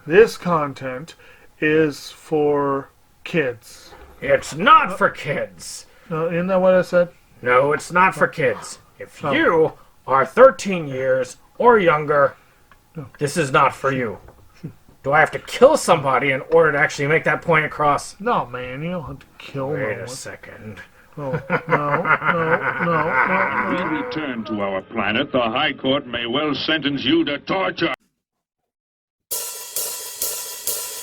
this content is for kids. It's not for kids. Isn't that what I said? No, it's not for kids. If you are 13 years or younger, this is not for you. Do I have to kill somebody in order to actually make that point across? No, man, you don't have to kill Wait no a one. second. Oh, no. We return to our planet. The High Court may well sentence you to torture.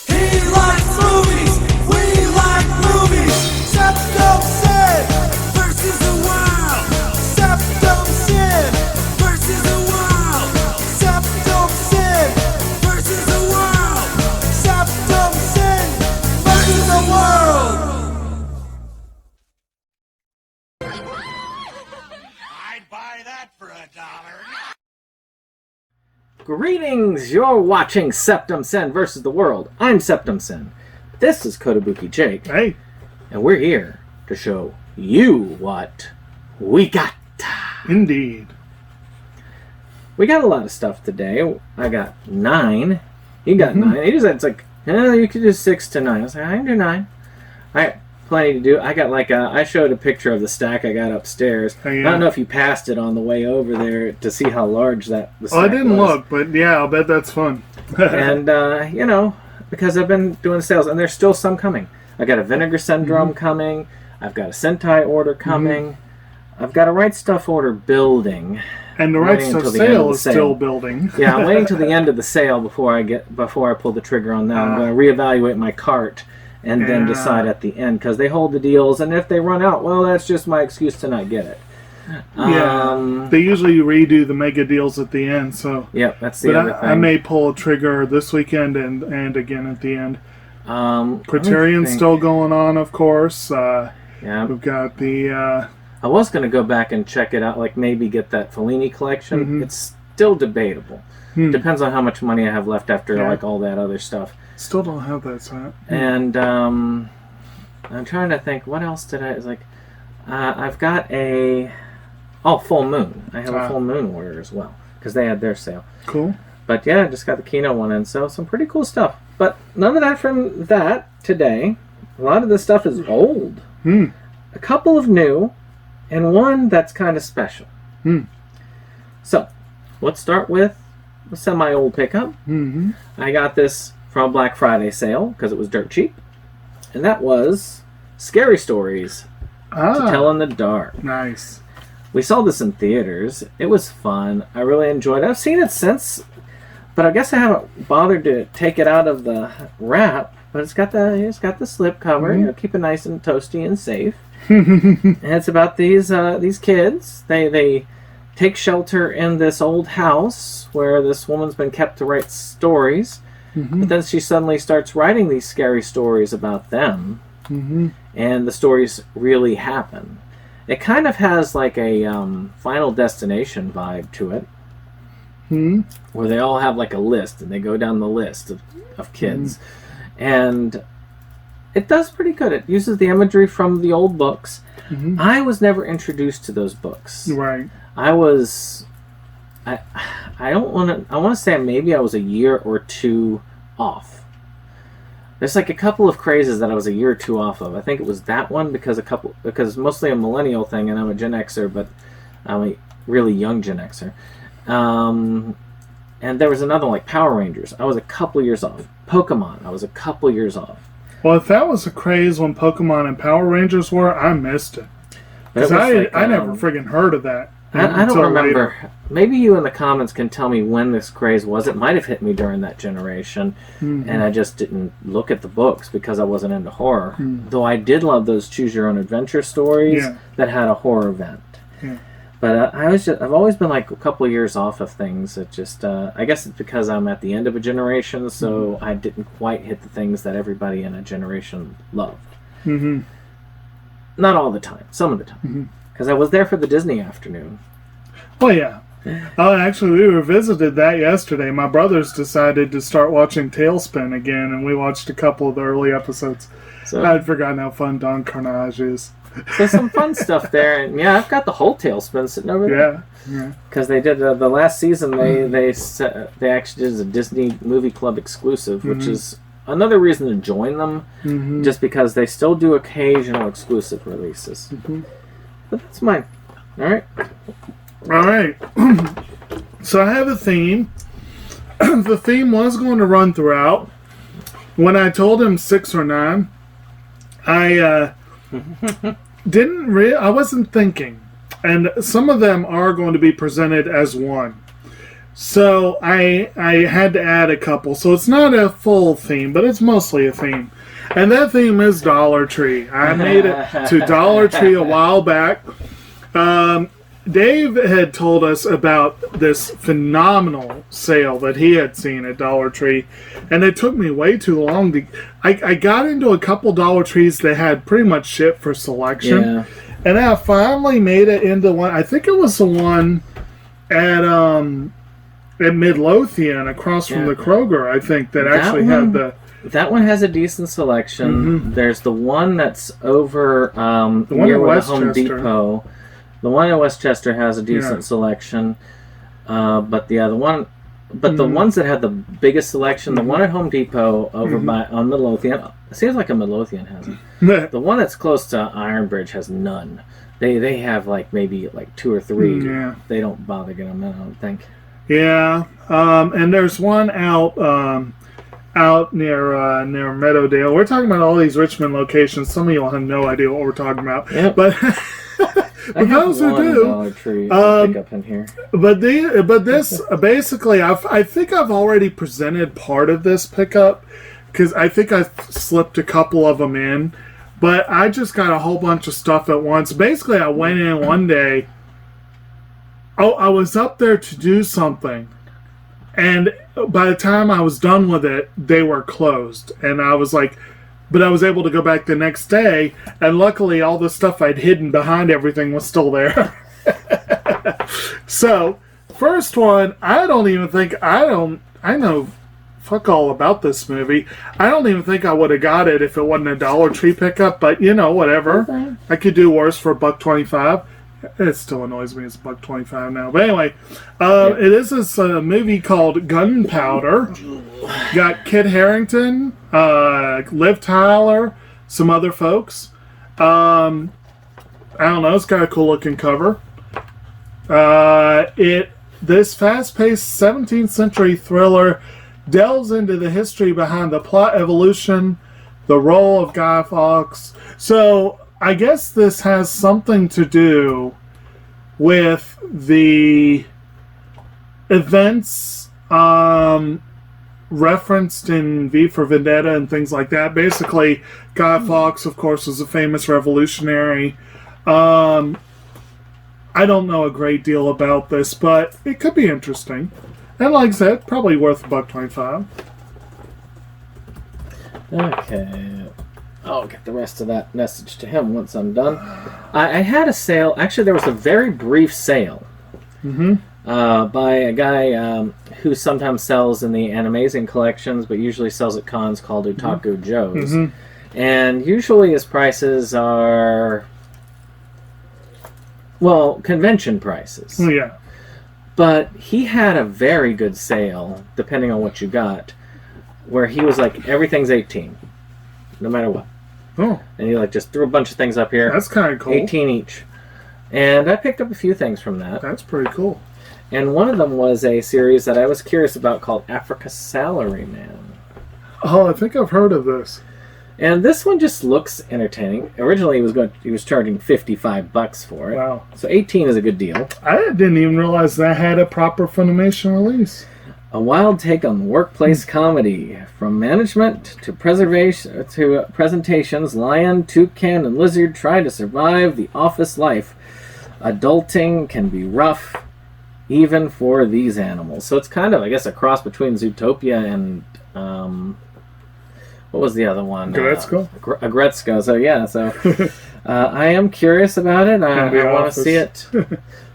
He likes movies, we like movies. SeptumSin versus the world. SeptumSin versus the world. SeptumSin versus the world. SeptumSin versus the world. I'd buy that for $1. Greetings! You're watching SeptumSin versus the world. I'm SeptumSin. This is Kotobukijake. Hey. And we're here to show you what we got. Indeed. We got a lot of stuff today. I got 9. You got 9. It's like, you could do 6 to 9. I was like, I can do 9. I got plenty to do. I got I showed a picture of the stack I got upstairs. Oh, yeah. I don't know if you passed it on the way over there to see how large the stack I didn't was. look, but yeah, I'll bet that's fun. And, because I've been doing sales, and there's still some coming. I got a Vinegar Syndrome coming. I've got a Sentai order coming. I've got a Right Stuff order building. And the Right Waiting Stuff until the end of sale the is sale. still building. Yeah, I'm waiting till the end of the sale before I pull the trigger on that. I'm going to reevaluate my cart and then decide at the end, because they hold the deals, and if they run out, well, that's just my excuse to not get it. Yeah, they usually redo the mega deals at the end, so... Yep, that's the other thing. I may pull a trigger this weekend and again at the end. Criterion's still going on, of course. Yeah. We've got the... I was going to go back and check it out, like maybe get that Fellini collection. It's still debatable. Depends on how much money I have left after like all that other stuff. Still don't have that set. And I'm trying to think, what else did I... It's like, I've got a... Oh, Full Moon. I have a Full Moon order as well, because they had their sale. Cool. But yeah, I just got the Kino one in, so some pretty cool stuff. But none of that from that today. A lot of this stuff is old. A couple of new, and one that's kind of special. So, let's start with a semi-old pickup. I got this from a Black Friday sale, because it was dirt cheap. And that was Scary Stories to Tell in the Dark. Nice. We saw this in theaters. It was fun. I really enjoyed it. I've seen it since, but I guess I haven't bothered to take it out of the wrap. But it's got the slip cover. Keep it nice and toasty and safe. And it's about these kids. They take shelter in this old house where this woman's been kept to write stories. But then she suddenly starts writing these scary stories about them. And the stories really happen. It kind of has like a Final Destination vibe to it. Where they all have like a list, and they go down the list of kids. And it does pretty good. It uses the imagery from the old books. I was never introduced to those books. Right. I want to say maybe I was a year or two off. There's like a couple of crazes that I was a year or two off of. I think it was that one because mostly a millennial thing, and I'm a Gen Xer, but I'm a really young Gen Xer. And there was another like Power Rangers. I was a couple years off. Pokemon. I was a couple years off. Well, if that was a craze when Pokemon and Power Rangers were, I missed it. Because I never friggin' heard of that. I don't remember. Later. Maybe you in the comments can tell me when this craze was. It might have hit me during that generation, and I just didn't look at the books because I wasn't into horror. Though I did love those Choose Your Own Adventure stories that had a horror event. But I've always been like a couple of years off of things. It just I guess it's because I'm at the end of a generation, so I didn't quite hit the things that everybody in a generation loved. Not all the time, some of the time. Because I was there for the Disney afternoon. Well, yeah. Actually, we revisited that yesterday. My brothers decided to start watching Tailspin again, and we watched a couple of the early episodes. So, I'd forgotten how fun Don Carnage is. So some fun stuff there, and yeah, I've got the whole Tailspin sitting over there. Yeah. Because they did the last season. They actually did a Disney Movie Club exclusive, which is another reason to join them, just because they still do occasional exclusive releases. But that's mine. All right. All right. So I have a theme. The theme was going to run throughout. When I told him 6 or 9, I I wasn't thinking. And some of them are going to be presented as one. So I had to add a couple. So it's not a full theme, but it's mostly a theme. And that theme is Dollar Tree. I made it to Dollar Tree a while back. Dave had told us about this phenomenal sale that he had seen at Dollar Tree, and it took me way too long to... I got into a couple Dollar Trees that had pretty much shit for selection, and I finally made it into one. I think it was the one at Midlothian across from the Kroger, I think, that actually had the... That one has a decent selection. There's the one that's over near the Home Depot. The one in Westchester has a decent selection, but the ones that have the biggest selection, the one at Home Depot over on Midlothian, it seems like a Midlothian has them. The one that's close to Ironbridge has none. They have maybe 2 or 3. They don't bother getting them in, I don't think. Yeah, and there's one out near Meadowdale. We're talking about all these Richmond locations. Some of you will have no idea what we're talking about, but. But those who do, Dollar Tree pick up in here. But this basically, I think I've already presented part of this pickup because I think I slipped a couple of them in. But I just got a whole bunch of stuff at once. Basically, I went in one day. Oh, I was up there to do something, and by the time I was done with it, they were closed, and I was like. But I was able to go back the next day, and luckily all the stuff I'd hidden behind everything was still there. So, first one, I know fuck all about this movie. I don't even think I would have got it if it wasn't a Dollar Tree pickup, but whatever. Okay. I could do worse for $1.25. It still annoys me it's $1.25 now. But anyway, it is this movie called Gunpowder. Got Kit Harington, Liv Tyler, some other folks. I don't know. It's got a cool looking cover. This fast-paced 17th century thriller delves into the history behind the plot evolution, the role of Guy Fawkes. So I guess this has something to do with the events referenced in V for Vendetta and things like that. Basically, Guy Fawkes, of course, was a famous revolutionary. I don't know a great deal about this, but it could be interesting. And like I said, probably worth $1.25. Okay. I'll get the rest of that message to him once I'm done. I had a sale. Actually, there was a very brief sale by a guy who sometimes sells in the Animazing collections, but usually sells at cons, called Otaku Joe's. And usually his prices are, convention prices. Oh, yeah. But he had a very good sale, depending on what you got, where he was like, everything's 18, no matter what. Oh. And he just threw a bunch of things up here. That's kind of cool. 18 each. And I picked up a few things from that. That's pretty cool. And one of them was a series that I was curious about called Africa Salaryman. Oh, I think I've heard of this. And this one just looks entertaining. Originally, he was charging $55 for it. Wow. So 18 is a good deal. I didn't even realize that had a proper Funimation release. A wild take on workplace comedy. From management to preservation to presentations, lion, toucan, and lizard try to survive the office life. Adulting can be rough, even for these animals. So it's kind of, I guess, a cross between Zootopia and what was the other one? Gretzko? Gretzko. So yeah, I am curious about it. I want to see it.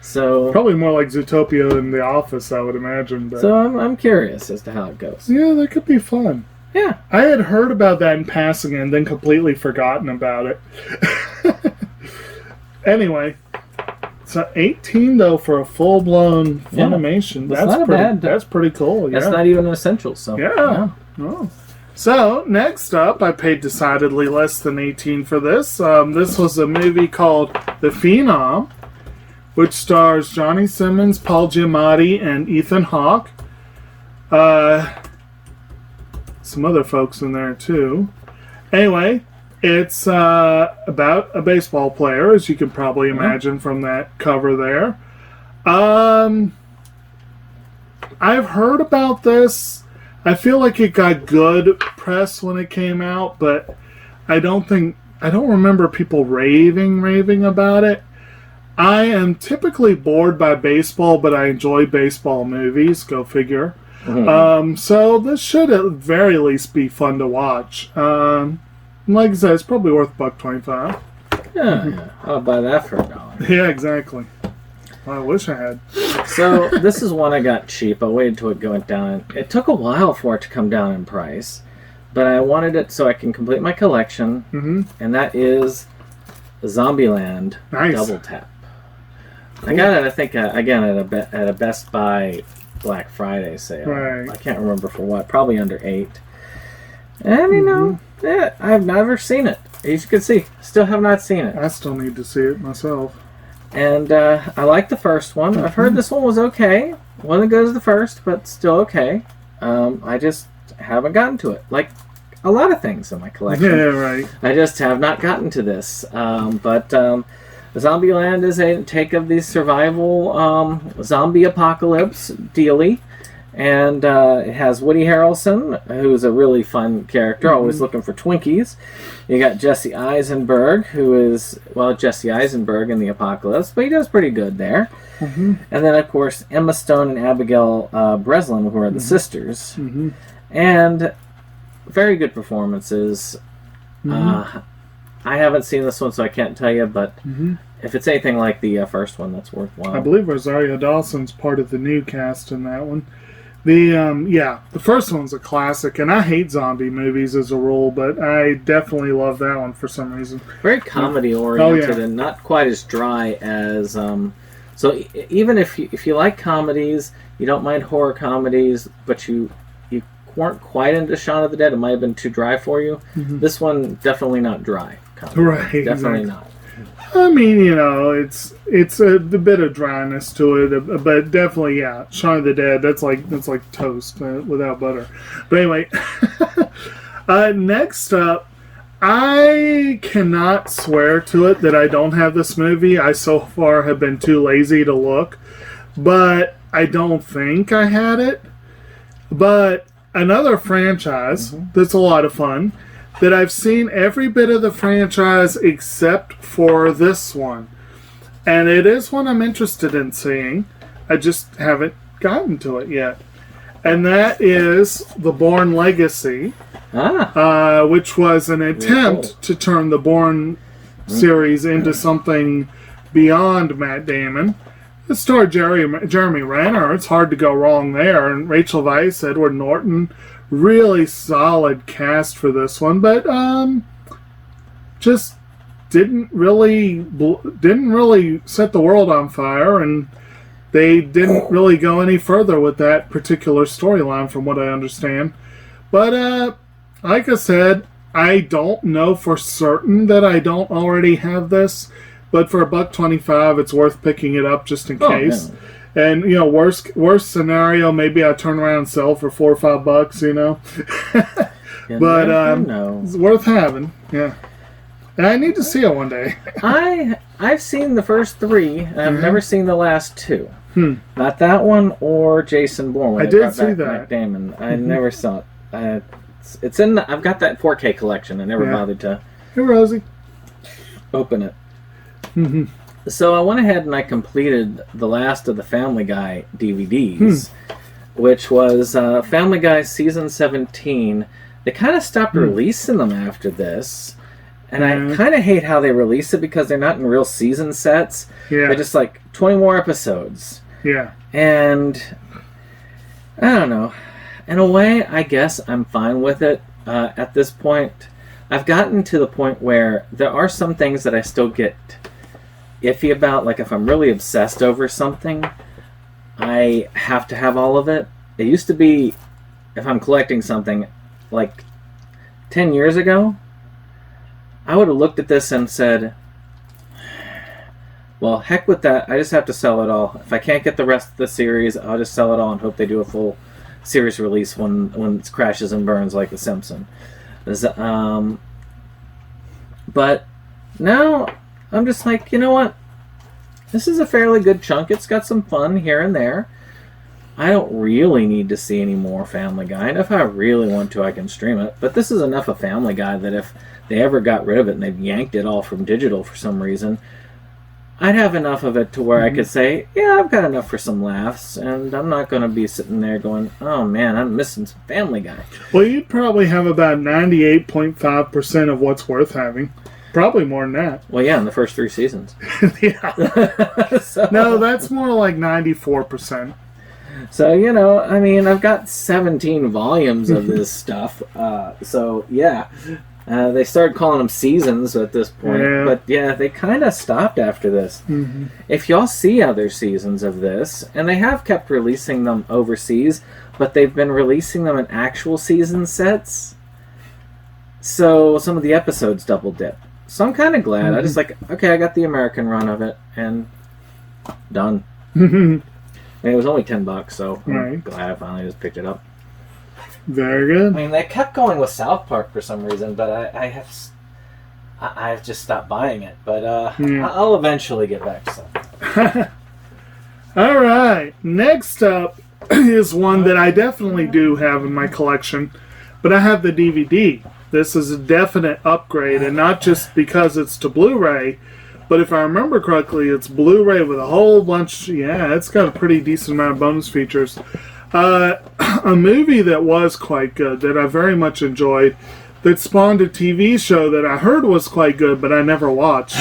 So probably more like Zootopia than The Office, I would imagine. But. So I'm curious as to how it goes. Yeah, that could be fun. Yeah. I had heard about that in passing and then completely forgotten about it. Anyway, so 18 though for a full blown Funimation. That's not bad. That's pretty cool. Yeah. That's not even an essential. So Yeah. Oh. So, next up, I paid decidedly less than 18 for this. This was a movie called The Phenom, which stars Johnny Simmons, Paul Giamatti, and Ethan Hawke. Some other folks in there, too. Anyway, it's about a baseball player, as you can probably imagine from that cover there. I've heard about this. I feel like it got good press when it came out, but I don't remember people raving about it. I am typically bored by baseball, but I enjoy baseball movies. Go figure. Mm-hmm. So this should at very least be fun to watch. Like I said, it's probably worth $1.25. Yeah. I'll buy that for $1. Yeah, exactly. I wish I had. So this is one I got cheap. I waited until it went down. It took a while for it to come down in price, but I wanted it so I can complete my collection, and that is Zombieland Double Tap. I got it, I think, again at a Best Buy Black Friday sale. Right. I can't remember for what. Probably under $8. And you know, I've never seen it. As you can see, still have not seen it. I still need to see it myself. And I like the first one. I've heard this one was okay. Wasn't as good as the first, but still okay. I just haven't gotten to it. Like a lot of things in my collection. Yeah, right. I just have not gotten to this. But Zombieland is a take of the survival zombie apocalypse dealy. And it has Woody Harrelson, who's a really fun character, always looking for Twinkies. You got Jesse Eisenberg, who is, well, Jesse Eisenberg in the apocalypse, but he does pretty good there. And then, of course, Emma Stone and Abigail Breslin, who are the sisters. And very good performances. I haven't seen this one, so I can't tell you, but if it's anything like the first one, that's worthwhile. I believe Rosario Dawson's part of the new cast in that one. The first one's a classic, and I hate zombie movies as a rule, but I definitely love that one for some reason. Very comedy oriented and not quite as dry as so even if you like comedies, you don't mind horror comedies, but you weren't quite into Shaun of the Dead, it might have been too dry for you. This one definitely not dry comedy. Right, Definitely exactly. not. I mean, you know, it's a bit of dryness to it, but definitely, yeah. Shaun of the Dead, that's like toast without butter. But anyway, next up, I cannot swear to it that I don't have this movie. I so far have been too lazy to look, but I don't think I had it. But another franchise that's a lot of fun, that I've seen every bit of the franchise except for this one. And it is one I'm interested in seeing. I just haven't gotten to it yet. And that is The Bourne Legacy, which was an attempt to turn the Bourne series into something beyond Matt Damon. It starred Jeremy Renner. It's hard to go wrong there. And Rachel Weisz, Edward Norton. Really solid cast for this one, but just didn't really set the world on fire, and they didn't really go any further with that particular storyline, from what I understand. But like I said, I don't know for certain that I don't already have this, but for $1.25, it's worth picking it up just in case. Yeah. And, you know, worst scenario, maybe I turn around and sell for $4 or $5, you know. But it's worth having, yeah. And I need to see it one day. I've seen the first 3, and I've never seen the last 2. Not that one or Jason Bourne. I did see that. Matt Damon. I never saw it. It's in. I've got that 4K collection. I never bothered to. Hey, Rosie. Open it. So I went ahead and I completed the last of the Family Guy DVDs, which was Family Guy Season 17. They kind of stopped releasing them after this, and I kind of hate how they release it because they're not in real season sets. Yeah. They're just like 20 more episodes. Yeah. And I don't know. In a way, I guess I'm fine with it at this point. I've gotten to the point where there are some things that I still get iffy about. Like, if I'm really obsessed over something, I have to have all of it. It used to be, if I'm collecting something, like 10 years ago, I would have looked at this and said, well, heck with that. I just have to sell it all. If I can't get the rest of the series, I'll just sell it all and hope they do a full series release when it crashes and burns like The Simpsons. But now I'm just like, you know what? This is a fairly good chunk. It's got some fun here and there. I don't really need to see any more Family Guy. And if I really want to, I can stream it. But this is enough of Family Guy that if they ever got rid of it and they've yanked it all from digital for some reason, I'd have enough of it to where I could say, yeah, I've got enough for some laughs, and I'm not going to be sitting there going, oh man, I'm missing some Family Guy. Well, you'd probably have about 98.5% of what's worth having. Probably more than that. Well, yeah, in the first 3 seasons. Yeah. So, No, that's more like 94%. so, you know, I mean, I've got 17 volumes of this stuff. So, yeah. They started calling them seasons at this point. Yeah. But, yeah, they kind of stopped after this. Mm-hmm. If y'all see other seasons of this, and they have kept releasing them overseas, but they've been releasing them in actual season sets. So, some of the episodes double dip. So I'm kind of glad. I just like, okay, I got the American run of it, and done. I mean, it was only $10, so I'm Right. glad I finally just picked it up. Very I good. mean, they kept going with South Park for some reason, but I've just stopped buying it. But Yeah. I'll eventually get back to South. All right. Next up is one that I definitely do have in my collection, but I have the DVD. This is a definite upgrade, and not just because it's to Blu-ray, but if I remember correctly, it's Blu-ray with a whole bunch. Yeah, it's got a pretty decent amount of bonus features. A movie that was quite good, that I very much enjoyed, that spawned a TV show that I heard was quite good, but I never watched,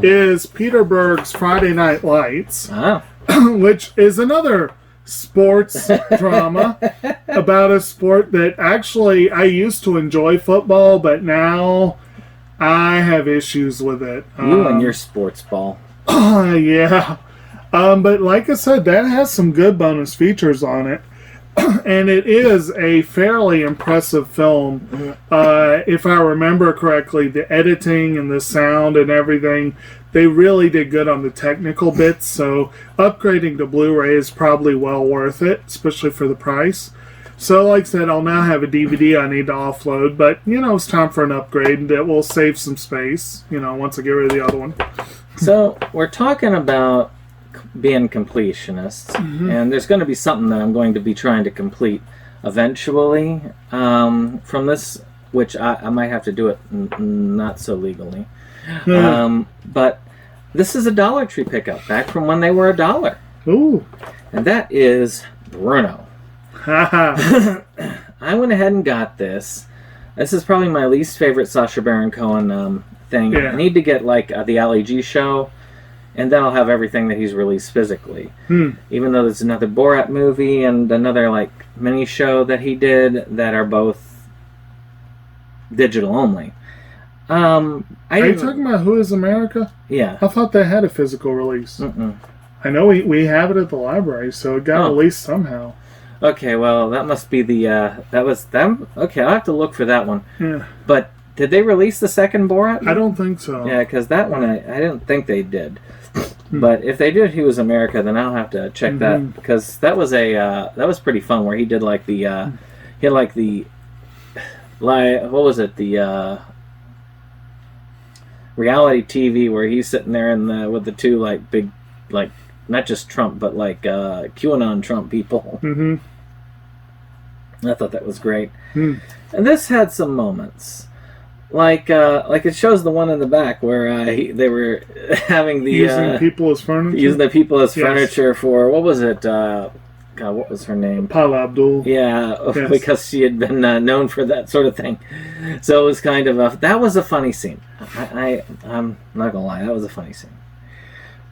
is Peter Berg's Friday Night Lights, Ah. which is another sports drama about a sport that actually I used to enjoy football, but now I have issues with it. You and your sports ball. Yeah. But like I said, that has some good bonus features on it. And it is a fairly impressive film. If I remember correctly, the editing and the sound and everything, they really did good on the technical bits. So upgrading to Blu-ray is probably well worth it, especially for the price. So like I said, I'll now have a DVD I need to offload. But, you know, it's time for an upgrade, and it will save some space, you know, once I get rid of the other one. So we're talking about being completionists, and there's going to be something that I'm going to be trying to complete eventually from this, which I might have to do it not so legally. But this is a Dollar Tree pickup back from when they were $1, Ooh. and that is Bruno. Haha. I went ahead and got this. This is probably my least favorite Sacha Baron Cohen thing. Yeah. I need to get like the Ali G show, and then I'll have everything that he's released physically. Even though there's another Borat movie and another like mini show that he did that are both digital only. Are you talking about Who is America? Yeah. I thought they had a physical release. I know we have it at the library, so it got released somehow. Okay, well that must be the that was them. Okay, I'll have to look for that one. Yeah. But did they release the second Borat? I don't think so. Yeah, because that one I didn't think they did. But if they did He Was America, then I'll have to check that, because that was that was pretty fun, where he did like the he had like the what was it, the reality TV where he's sitting there in with the two like big, like not just Trump but like QAnon Trump people. I thought that was great. And this had some moments. Like it shows the one in the back where they were having the using people as furniture. Using the people as Yes. furniture for, what was it? God, what was her name? Paula Abdul. Yeah, Yes. because she had been known for that sort of thing. So it was kind of that was a funny scene. I'm not gonna lie, that was a funny scene.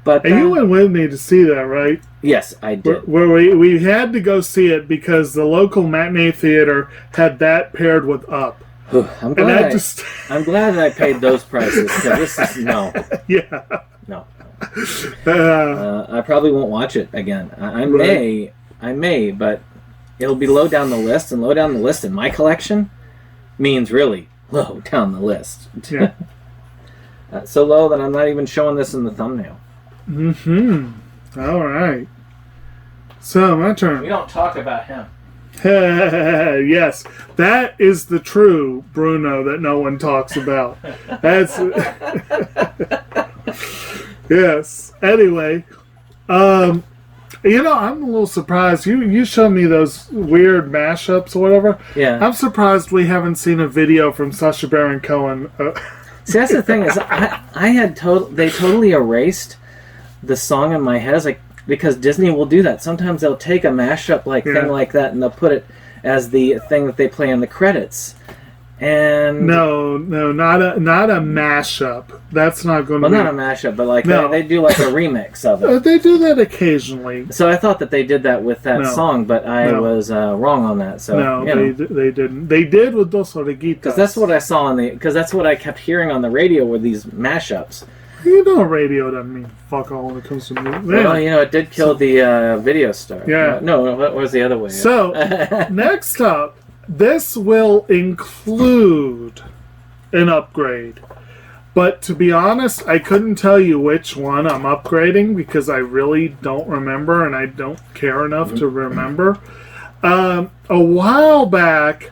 But And you went with me to see that, right? yes, I did. Where we had to go see it because the local matinee theater had that paired with Up. I'm And glad. I'm glad that I paid those prices because this is no. Yeah. I probably won't watch it again. I may, but it'll be low down the list, and low down the list in my collection means really low down the list. Yeah. So low that I'm not even showing this in the thumbnail. All right. So, my turn. We don't talk about him. Yes, that is the true Bruno that no one talks about. That's yes. Anyway, I'm a little surprised. You showed me those weird mashups or whatever. Yeah. I'm surprised we haven't seen a video from Sacha Baron Cohen. See, that's the thing is, I had they totally erased the song in my head. It's like, because Disney will do that. Sometimes they'll take a mashup thing like that, and they'll put it as the thing that they play in the credits. And no, not a mashup. That's not going to be... not a mashup, but they do like a remix of it. They do that occasionally. So I thought that they did that with that song, but I was wrong on that. So they didn't. They did with Dos Oreguitas. Because that's what I saw because that's what I kept hearing on the radio were these mashups. Radio doesn't mean fuck all when it comes to music. Well, it did kill the video star. Yeah. No, what was the other way? So, next up, this will include an upgrade. But to be honest, I couldn't tell you which one I'm upgrading because I really don't remember and I don't care enough to remember. A while back,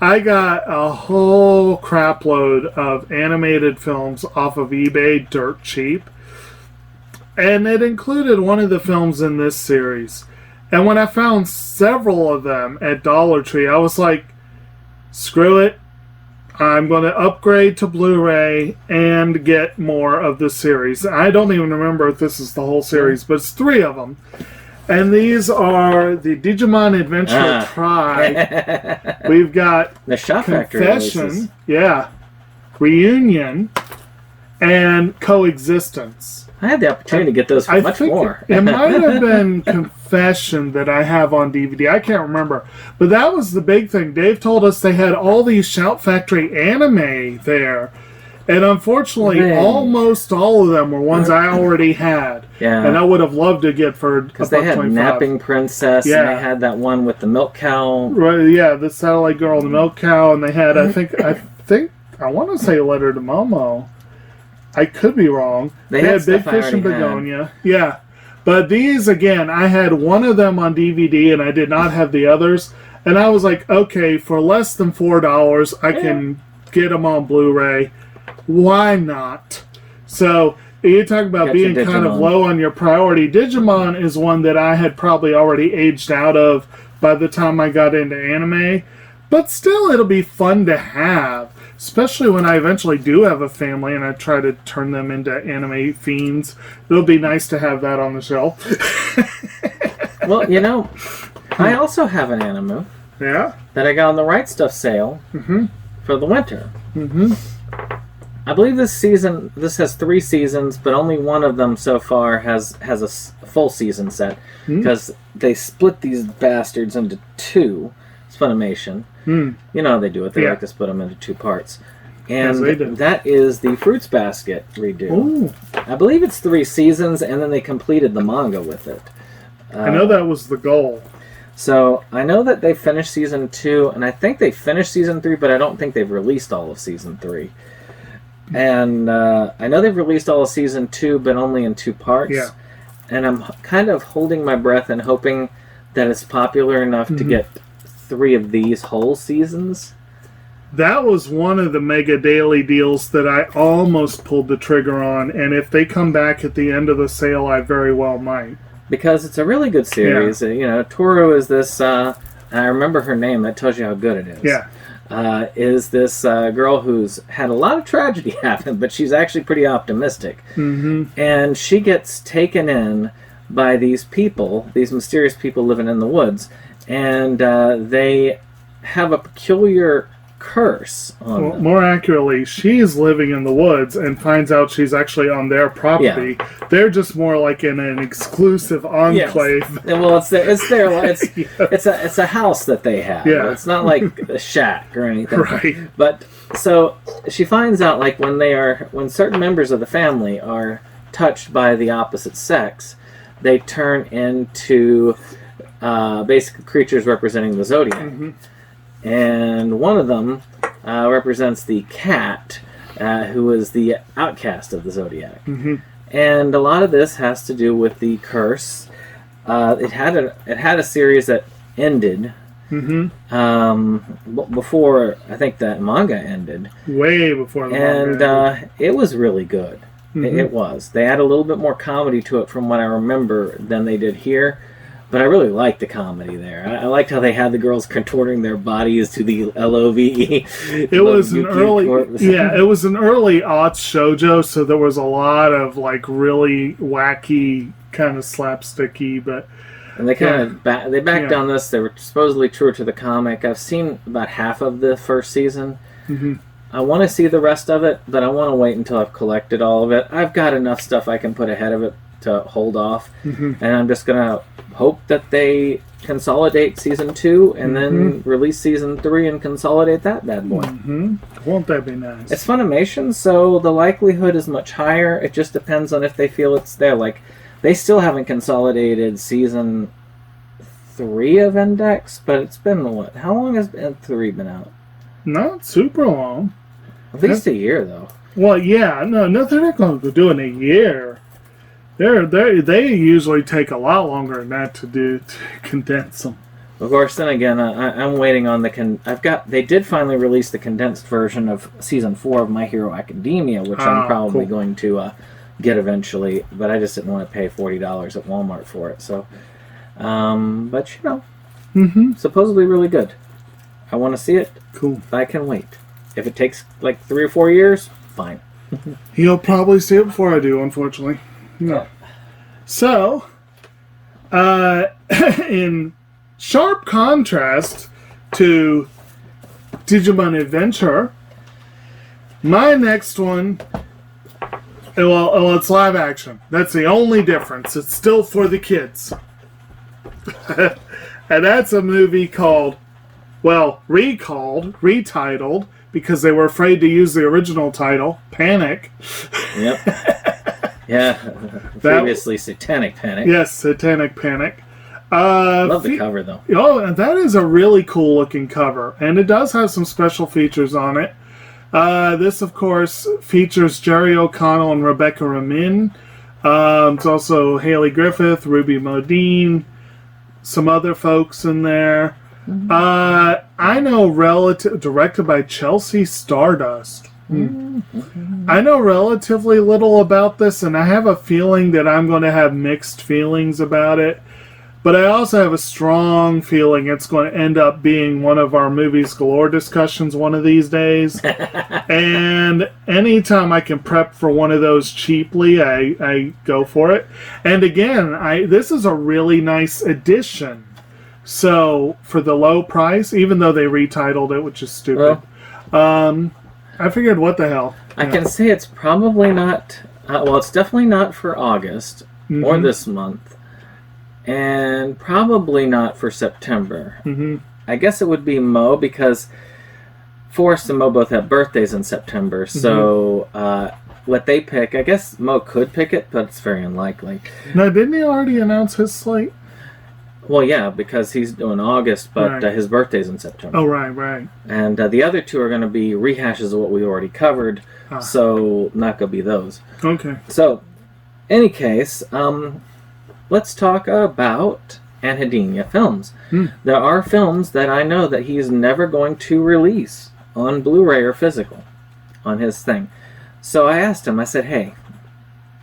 I got a whole crap load of animated films off of eBay dirt cheap. And it included one of the films in this series. And when I found several of them at Dollar Tree, I was like, screw it. I'm going to upgrade to Blu-ray and get more of the series. I don't even remember if this is the whole series, but it's 3 of them. And these are the Digimon Adventure Tribe. We've got the Shop Factory Confession, Reunion, and Coexistence. I had the opportunity to get those for much more. It might have been Confession that I have on DVD. I can't remember. But that was the big thing. Dave told us they had all these Shout Factory anime there. And unfortunately, almost all of them were ones I already had. Yeah. And I would have loved to get for because they had $1.25. Napping Princess, and they had that one with the milk cow. Right, yeah, the Satellite Girl and the Milk Cow, and they had, I want to say Letter to Momo. I could be wrong. They had Big Fish and Begonia. Yeah. But these, again, I had one of them on DVD, and I did not have the others. And I was like, okay, for less than $4, I can get them on Blu-ray. Why not? So, you talk about being kind of low on your priority. Digimon is one that I had probably already aged out of by the time I got into anime. But still, it'll be fun to have. Especially when I eventually do have a family and I try to turn them into anime fiends. It'll be nice to have that on the shelf. Well, I also have an anime. Yeah? That I got on the Right Stuff sale for the winter. I believe this has 3 seasons, but only one of them so far has a full season set. Because they split these bastards into 2. It's Funimation. You know how they do it. They like to split them into 2 parts. And that is the Fruits Basket redo. Ooh. I believe it's 3 seasons, and then they completed the manga with it. I know that was the goal. So, I know that they finished Season 2, and I think they finished Season 3, but I don't think they've released all of Season 3. And I know they've released all of Season 2, but only in 2 parts. Yeah. And I'm kind of holding my breath and hoping that it's popular enough to get 3 of these whole seasons. That was one of the mega daily deals that I almost pulled the trigger on, and if they come back at the end of the sale, I very well might. Because it's a really good series. Toru is this, I remember her name, that tells you how good it is. Yeah. Is this girl who's had a lot of tragedy happen, but she's actually pretty optimistic. And she gets taken in by these people, these mysterious people living in the woods, and they have a peculiar curse on Well, them. more accurately, she's living in the woods and finds out she's actually on their property. Yeah. They're just more like in an exclusive enclave. Well, it's it's a house that they have. Yeah. It's not like a shack or anything. Right. But so she finds out like when certain members of the family are touched by the opposite sex, they turn into basically creatures representing the zodiac. Mm-hmm. And one of them represents the cat, who is the outcast of the zodiac. Mm-hmm. And a lot of this has to do with the curse. It had a series that ended before I think that manga ended, Way before the and manga. it was really good. It was. They had a little bit more comedy to it from what I remember than they did here. But I really liked the comedy there. I liked how they had the girls contorting their bodies to the LOVE. It was an early aughts shoujo, so there was a lot of like really wacky, kind of slapsticky, but And they kind of backed on this. They were supposedly true to the comic. I've seen about half of the first season. Mm-hmm. I want to see the rest of it, but I want to wait until I've collected all of it. I've got enough stuff I can put ahead of it to hold off, and I'm just gonna hope that they consolidate season 2 and then release season 3 and consolidate that bad boy. Won't that be nice? It's Funimation, so the likelihood is much higher. It just depends on if they feel it's there. Like, they still haven't consolidated season 3 of Index, but it's been what? How long has 3 been out? Not super long. At least a year, though. Well, yeah, no, they're not going to do it in a year. They usually take a lot longer than that to condense them. Of course, then again, I'm waiting on they did finally release the condensed version of season 4 of My Hero Academia, which I'm probably going to get eventually, but I just didn't want to pay $40 at Walmart for it. So, but supposedly really good. I want to see it. Cool. I can wait. If it takes like 3 or 4 years, fine. You'll probably see it before I do, unfortunately. No. So, in sharp contrast to Digimon Adventure, my next one, well, it's live action. That's the only difference. It's still for the kids. And that's a movie called, retitled, because they were afraid to use the original title, Panic. Yep. Yeah. Previously Satanic Panic. Yes, Satanic Panic. Love the cover, though. Oh, and that is a really cool looking cover. And it does have some special features on it. This, of course, features Jerry O'Connell and Rebecca Ramin. It's also Haley Griffith, Ruby Modine, some other folks in there. I know directed by Chelsea Stardust. I know relatively little about this, and I have a feeling that I'm going to have mixed feelings about it. But I also have a strong feeling it's going to end up being one of our Movies Galore discussions one of these days. And anytime I can prep for one of those cheaply, I go for it. And again, this is a really nice addition. So, for the low price, even though they retitled it, which is stupid, I figured, what the hell? I can say it's probably not, it's definitely not for August or this month, and probably not for September. I guess it would be Mo, because Forrest and Mo both have birthdays in September, so what they pick, I guess Mo could pick it, but it's very unlikely. Now, didn't he already announce his slate? Well, yeah, because he's doing August, but his birthday's in September. Oh, right. And the other two are going to be rehashes of what we already covered, so not going to be those. Okay. So, any case, let's talk about Anhedenia Filmz. There are films that I know that he's never going to release on Blu-ray or physical on his thing. So I asked him, I said, hey,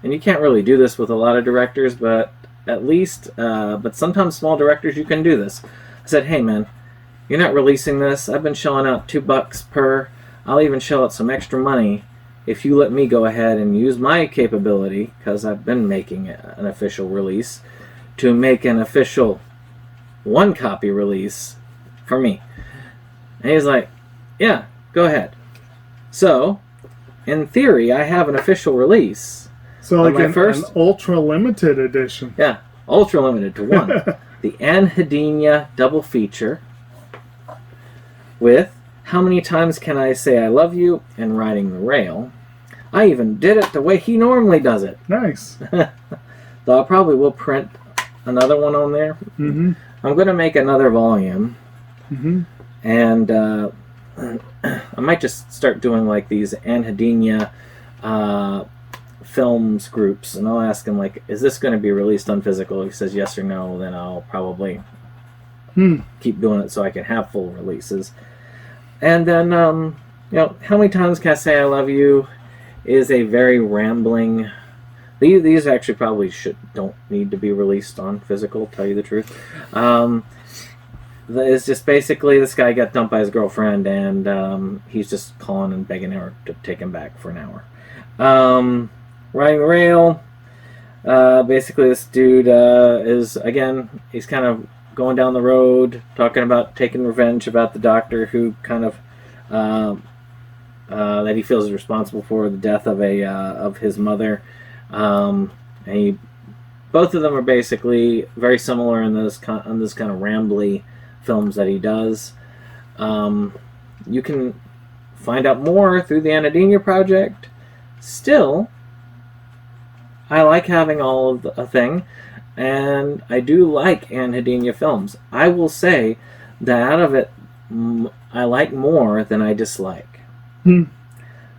and you can't really do this with a lot of directors, but at least, but sometimes small directors, you can do this. I said, hey man, you're not releasing this. I've been shelling out $2 per. I'll even shell out some extra money if you let me go ahead and use my capability, because I've been making an official release, to make an official 1-copy release for me. And he's like, Yeah, go ahead. So, in theory, I have an official release. So like my first... an ultra limited edition. Yeah, ultra limited to one. The Anhedenia double feature with How Many Times Can I Say I Love You and Riding the Rail. I even did it the way he normally does it. Nice. Though I probably will print another one on there. Mm-hmm. I'm going to make another volume. Mm-hmm. And I might just start doing like these Anhedenia Filmz groups. And I'll ask him, like, is this going to be released on physical? If he says yes or no, then I'll probably keep doing it so I can have full releases. And then, you know, How Many Times Can I Say I Love You is a very rambling... These actually probably don't need to be released on physical, tell you the truth. It's just basically this guy got dumped by his girlfriend, and he's just calling and begging her to take him back for an hour. Riding the Rail, basically this dude is, again, he's kind of going down the road, talking about taking revenge about the doctor who kind of, that he feels is responsible for the death of of his mother. And both of them are basically very similar in this kind of rambly films that he does. You can find out more through the Anhedenia project. Still, I like having all of a thing, and I do like Anhedenia films. I will say that out of it, I like more than I dislike.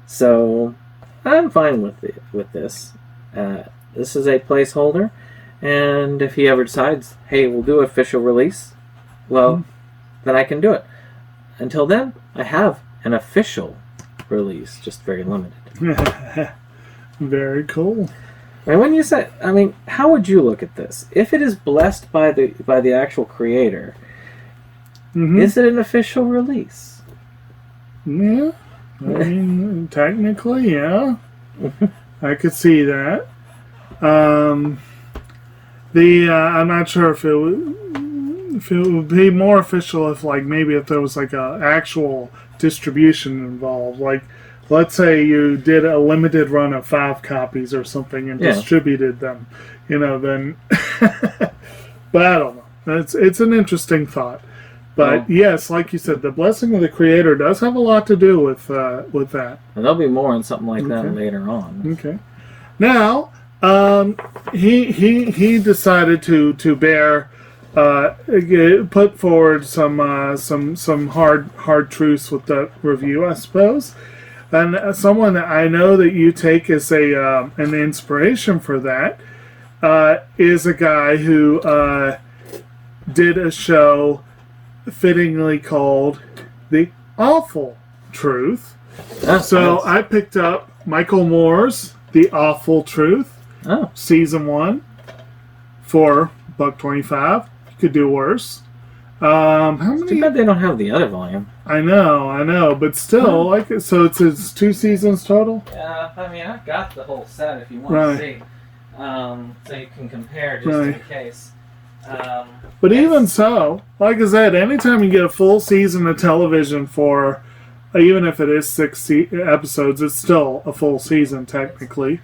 So I'm fine with this. This is a placeholder, and if he ever decides, hey, we'll do an official release, well, then I can do it. Until then, I have an official release, just very limited. Very cool. And when you say, I mean, how would you look at this? If it is blessed by the actual creator, is it an official release? Yeah, I mean, technically, yeah. I could see that. I'm not sure if it would be more official if, like, maybe if there was like a actual distribution involved. Like, let's say you did a limited run of 5 copies or something and distributed them. You know, then. But I don't know. It's an interesting thought. But yes, like you said, the blessing of the creator does have a lot to do with that. And there'll be more on something like that later on. Okay. Now, he decided to bear put forward some hard truths with that review, I suppose. And someone that I know that you take as an inspiration for that is a guy who did a show fittingly called The Awful Truth. So I picked up Michael Moore's The Awful Truth, Season 1, for $1.25. You could do worse. How many? Too bad they don't have the other volume. I know, but still, like, so it's 2 seasons total? Yeah, I mean, I've got the whole set if you want to see. So you can compare just in case. But even so, like I said, anytime you get a full season of television for, even if it is 6 episodes, it's still a full season technically.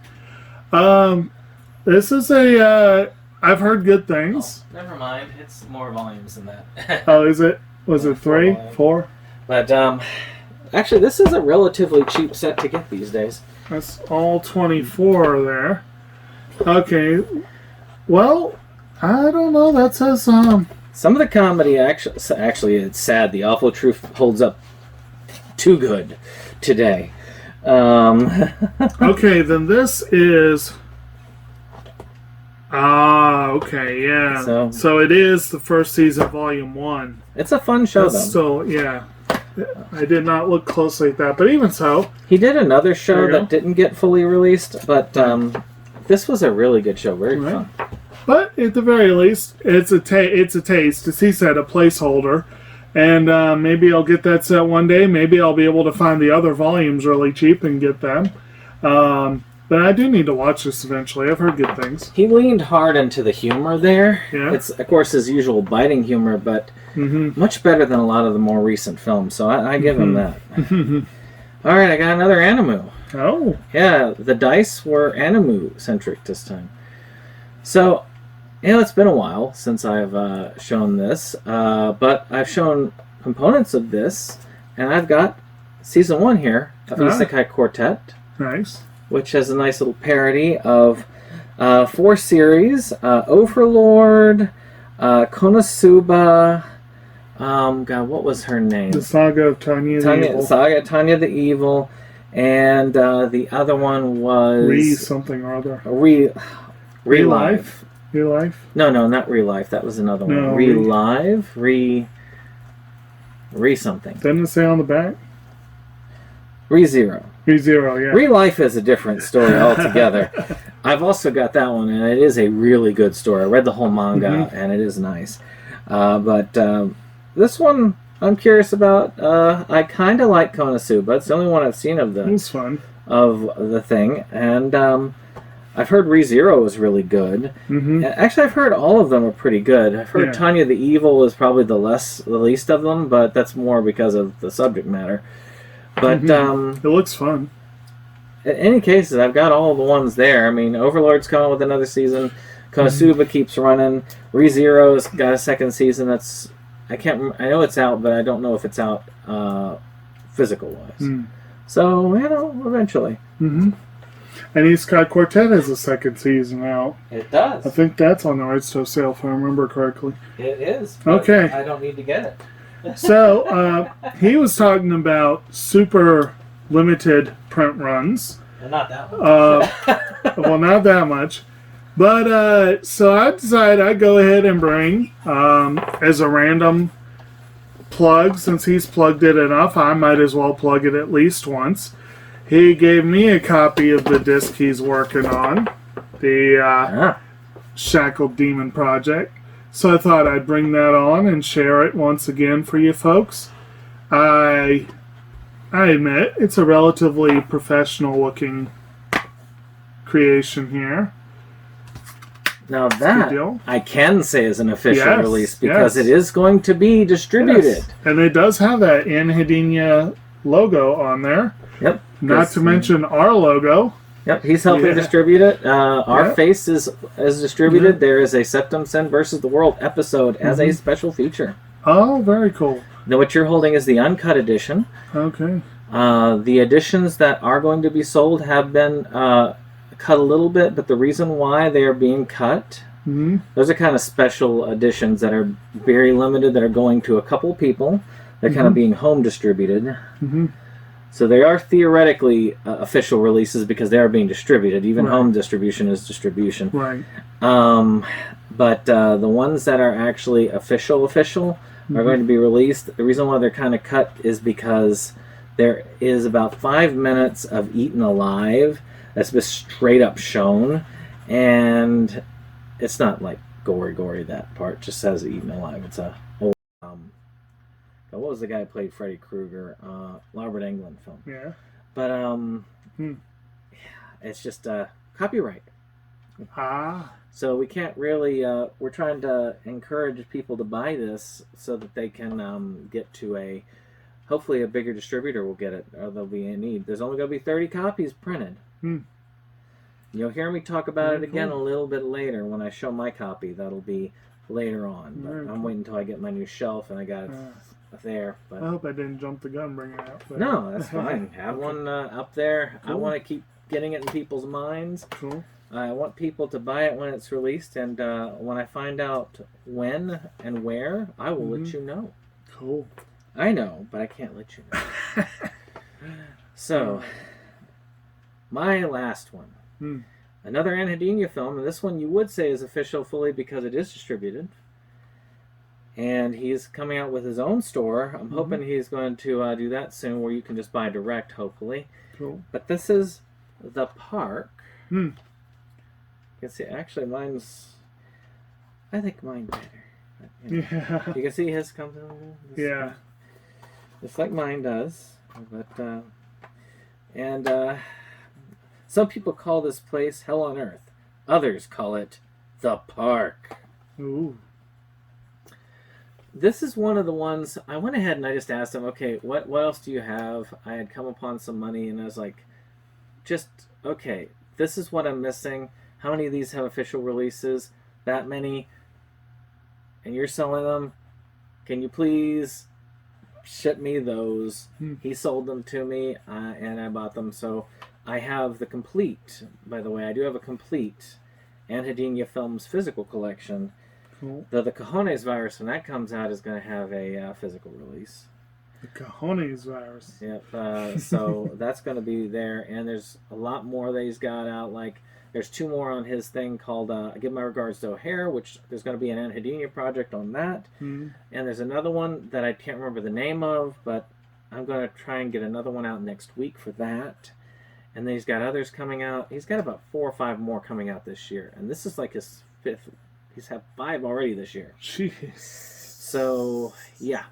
This is I've heard good things. Oh, never mind, it's more volumes than that. Oh, is it? Was it 3, 4? But actually, this is a relatively cheap set to get these days. That's all 24 there. Okay, well, I don't know. That says some of the comedy actually it's sad. The Awful Truth holds up too good today. Okay, then this is. Okay, yeah. So it is the first season, Volume 1. It's a fun show, though. So yeah, I did not look closely at that, but even so, he did another show that didn't get fully released, but this was a really good show, very fun. But at the very least, it's a taste. As he said, a placeholder. And maybe I'll get that set one day. Maybe I'll be able to find the other volumes really cheap and get them. But I do need to watch this eventually. I've heard good things. He leaned hard into the humor there. Yeah. It's, of course, his usual biting humor, but much better than a lot of the more recent films, so I give him that. All right, I got another Animu. Oh. Yeah, the dice were Animu-centric this time. So, it's been a while since I've shown this, but I've shown components of this, and I've got Season 1 here of Isekai Quartet. Nice. Which has a nice little parody of 4 series: Overlord, Konosuba. God, what was her name? The Saga of Tanya the Evil. Saga Tanya the Evil, and the other one was something or other. Relive. Relive? No, not Relive. That was another one. No, Relive. Something. Didn't it say on the back? ReZero. ReZero, yeah. Relife is a different story altogether. I've also got that one, and it is a really good story. I read the whole manga, and it is nice. But this one I'm curious about. I kind of like Konosuba. It's the only one I've seen of It's fun. the thing, and I've heard ReZero was really good. Actually, I've heard all of them are pretty good. I've heard Tanya the Evil is probably the least of them, but that's more because of the subject matter. But it looks fun. In any case, I've got all the ones there. I mean, Overlord's coming with another season. Konosuba keeps running. ReZero's got a second season. I know it's out, but I don't know if it's out physical wise. So eventually. And Isekai Quartet has a second season out. It does. I think that's on the Red Stove sale, if I remember correctly. It is. Okay. I don't need to get it. So, he was talking about super limited print runs. Well, not that one. Well, not that much. But, so I decided I'd go ahead and bring, as a random plug, since he's plugged it enough, I might as well plug it at least once. He gave me a copy of the disc he's working on, the Shackled Demon Project. So I thought I'd bring that on and share it once again for you folks. I admit it's a relatively professional looking creation here. Now that I can say is an official release because it is going to be distributed. Yes. And it does have that Anhedenia logo on there. Yep. Not to mention our logo. Yep, he's helping distribute it. Our face is distributed. There is a SeptumSin versus the World episode as a special feature. Oh, very cool. Now, what you're holding is the uncut edition. Okay. The editions that are going to be sold have been cut a little bit, but the reason why they are being cut, those are kind of special editions that are very limited, that are going to a couple people. They're kind of being home distributed. So they are theoretically official releases because they are being distributed. Even home distribution is distribution. Right. But the ones that are actually official are going to be released. The reason why they're kind of cut is because there is about 5 minutes of Eaten Alive that's just straight up shown. And it's not like gory, that part. It just says Eaten Alive. It's a old... what was the guy who played Freddy Krueger? Robert Englund film. Yeah. But it's just copyright. So we can't really. We're trying to encourage people to buy this so that they can get to hopefully a bigger distributor will get it, or there'll be a need. There's only going to be 30 copies printed. You'll hear me talk about it again a little bit later when I show my copy. That'll be later on. But I'm waiting until I get my new shelf and I got it there. But I hope I didn't jump the gun bringing it out. But... No, that's fine. Have one up there. Cool. I want to keep getting it in people's minds. Cool. I want people to buy it when it's released, and when I find out when and where, I will let you know. Cool. I know, but I can't let you know. So, my last one. Another Anhedenia film, and this one you would say is official fully because it is distributed. And he's coming out with his own store. I'm hoping he's going to do that soon, where you can just buy direct, hopefully. Cool. But this is The Park. You can see, actually, I think mine better. But, you can see his comes in. Just like mine does. But, Some people call this place hell on earth. Others call it the park. Ooh. This is one of the ones I went ahead and I just asked them, okay, what else do you have? I had come upon some money and I was like, okay, this is what I'm missing. How many of these have official releases? That many? And you're selling them? Can you please ship me those? He sold them to me and I bought them. So I have the complete, by the way, I do have a complete Anhedenia Filmz physical collection. Cool. Though the Cojones virus, when that comes out, is going to have a physical release. The Cojones virus. Yep. So that's going to be there, and there's a lot more that he's got out. Like there's 2 more on his thing called "I Give My Regards to O'Hare," which there's going to be an Anhedenia project on that, and there's another one that I can't remember the name of, but I'm going to try and get another one out next week for that. And then he's got others coming out. He's got about 4 or 5 more coming out this year, and this is like his 5th. He's had 5 already this year. Jeez. So yeah.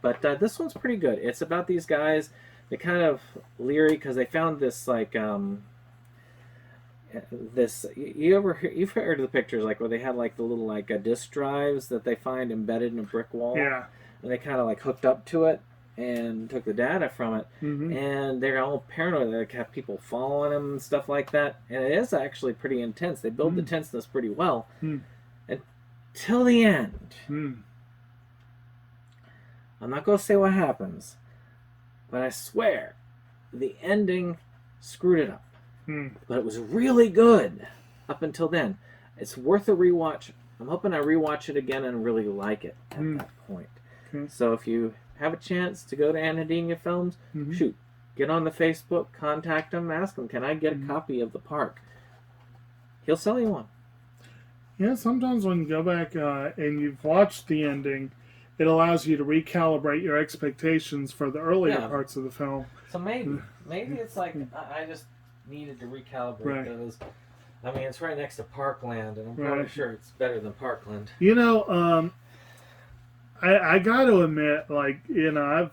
But this one's pretty good. It's about these guys. They're kind of leery because they found this like you've heard of the pictures like where they had like the little like disk drives that they find embedded in a brick wall. Yeah. And they kind of like hooked up to it and took the data from it. And they're all paranoid. They like, have people following them and stuff like that. And it is actually pretty intense. They build the tenseness pretty well until the end. I'm not going to say what happens, but I swear the ending screwed it up. But it was really good up until then. It's worth a rewatch. I'm hoping I rewatch it again and really like it at that point. So if you have a chance to go to Anhedenia Filmz, shoot, get on the Facebook, contact him, ask him, can I get a copy of The Park? He'll sell you one. Yeah, sometimes when you go back and you've watched the ending, it allows you to recalibrate your expectations for the earlier parts of the film. So maybe it's like I just needed to recalibrate those. I mean, it's right next to Parkland, and I'm probably sure it's better than Parkland. You know, I got to admit, like, you know,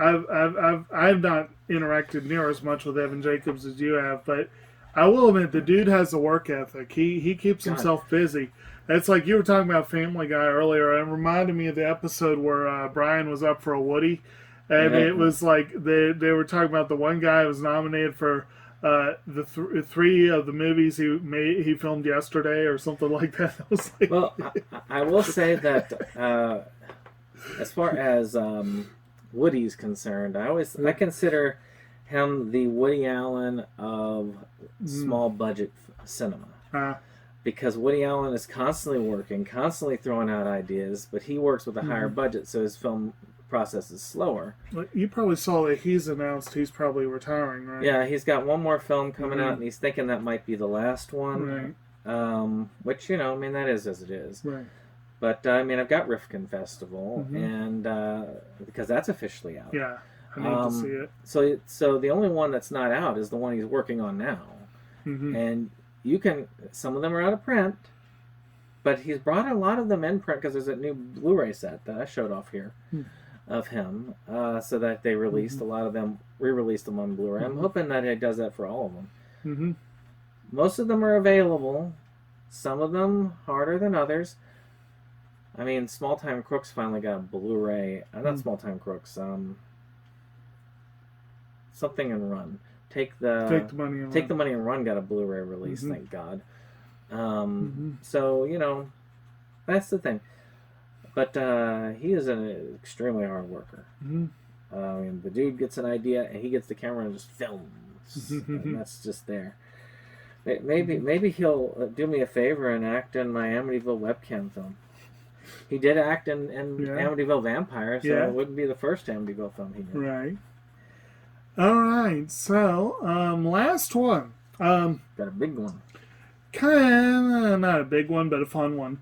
I've not interacted near as much with Evan Jacobs as you have, but I will admit the dude has a work ethic. He keeps himself busy. It's like you were talking about Family Guy earlier. It reminded me of the episode where Brian was up for a Woody, and it was like they were talking about the one guy who was nominated for the 3 of the movies he filmed yesterday or something like that. I was like, well, I will say that as far as Woody's concerned, I consider him the Woody Allen of small budget cinema. Because Woody Allen is constantly working, constantly throwing out ideas, but he works with a higher budget, so his film process is slower. You probably saw that he's announced he's probably retiring, right? Yeah, he's got one more film coming out, and he's thinking that might be the last one. Right. Which, you know, I mean, that is as it is. Right. But, I mean, I've got Rifkin Festival, and because that's officially out. Yeah, I need to see it. So the only one that's not out is the one he's working on now. And you can, some of them are out of print, but he's brought a lot of them in print because there's a new Blu-ray set that I showed off here of him, so that they released a lot of them, re-released them on Blu-ray. I'm hoping that he does that for all of them. Most of them are available. Some of them harder than others. I mean, Small Time Crooks finally got a Blu-ray. Not Small Time Crooks. Something and Run. Take the money and run got a Blu-ray release, thank God. So, you know, that's the thing. But he is an extremely hard worker. I mean, the dude gets an idea and he gets the camera and just films. And that's just there. Maybe he'll do me a favor and act in my Amityville webcam film. He did act in Amityville Vampire, so it wouldn't be the first Amityville film he did. Right. All right, so last one. Got a big one. Kind of not a big one, but a fun one.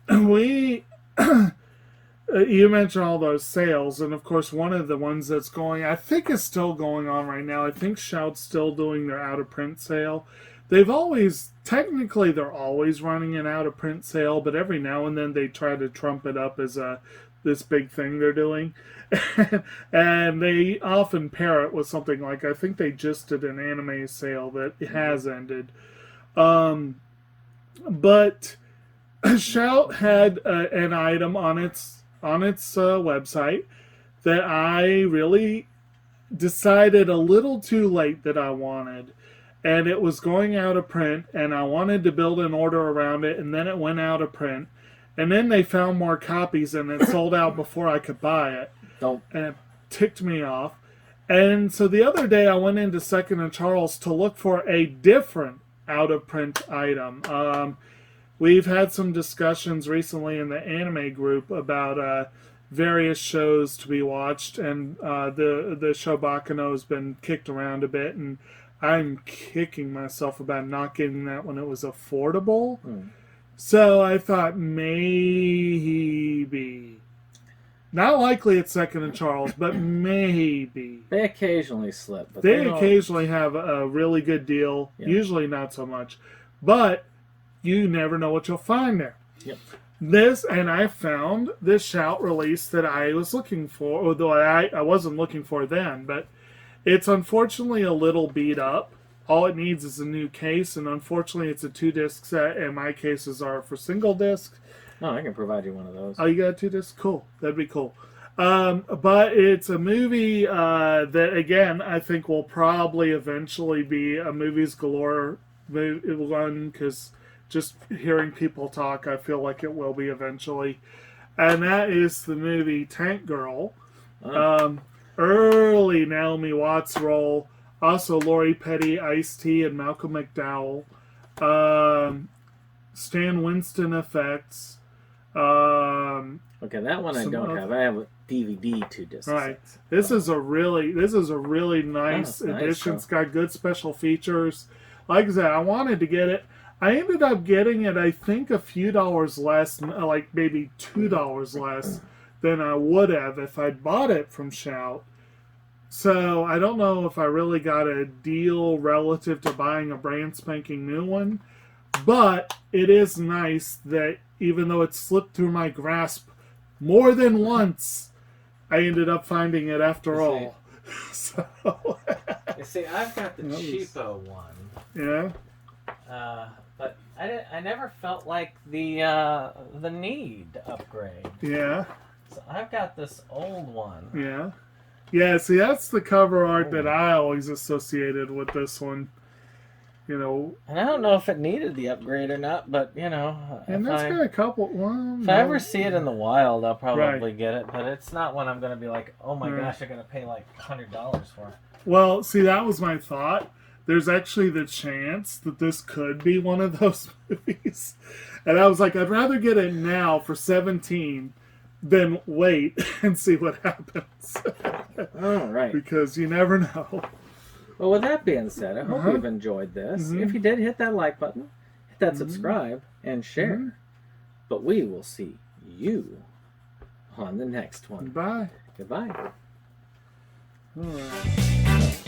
We you mentioned all those sales, and of course, one of the ones that's going, I think, is still going on right now. I think Shout's still doing their out of print sale. they've always, technically they're always running an out of print sale, but every now and then they try to trump it up as this big thing they're doing. And they often pair it with something like, I think they just did an anime sale that has ended. But Shout had an item on its website that I really decided a little too late that I wanted. And it was going out of print, and I wanted to build an order around it, and then it went out of print. And then they found more copies, and it sold out before I could buy it. And it ticked me off. And so the other day I went into Second and Charles to look for a different out-of-print item. We've had some discussions recently in the anime group about various shows to be watched, and the show Bakano has been kicked around a bit, and I'm kicking myself about not getting that when it was affordable. So I thought maybe. Not likely at Second and Charles, but maybe. They occasionally slip. But they occasionally have a really good deal. Yeah. Usually not so much. But you never know what you'll find there. Yep. And I found this Shout release that I was looking for, although I wasn't looking for then, but it's unfortunately a little beat up. All it needs is a new case, and unfortunately it's a 2-disc set, and my cases are for single disc. Oh, I can provide you one of those. Oh, you got a 2-disc? Cool. That'd be cool. But it's a movie that, again, I think will probably eventually be a Movies Galore one, because just hearing people talk, I feel like it will be eventually. And that is the movie Tank Girl. Early Naomi Watts role. Also Lori Petty, Ice-T, and Malcolm McDowell. Stan Winston effects. Okay, that one I don't have. I have a DVD 2-disc. Right. This is a really nice edition. It's got good special features. Like I said, I wanted to get it. I ended up getting it, I think, a few dollars less, like maybe $2 less than I would have if I'd bought it from Shout. So I don't know if I really got a deal relative to buying a brand spanking new one. But it is nice that even though it slipped through my grasp more than once, I ended up finding it after all. So you see, I've got the cheapo one. Yeah. But I never felt like the need to upgrade. Yeah. So I've got this old one. Yeah. Yeah, see, that's the cover art that I always associated with this one. You know, and I don't know if it needed the upgrade or not, but you know, and that's got a couple. Well, I ever see it in the wild, I'll probably get it. But it's not one I'm going to be like, oh my gosh, I'm going to pay like $100 for it. Well, see, that was my thought. There's actually the chance that this could be one of those movies, and I was like, I'd rather get it now for $17 than wait and see what happens. Oh, right. Because you never know. Well, with that being said, I hope you've enjoyed this. If you did, hit that like button, hit that subscribe, and share. But we will see you on the next one. Bye. Goodbye. All right.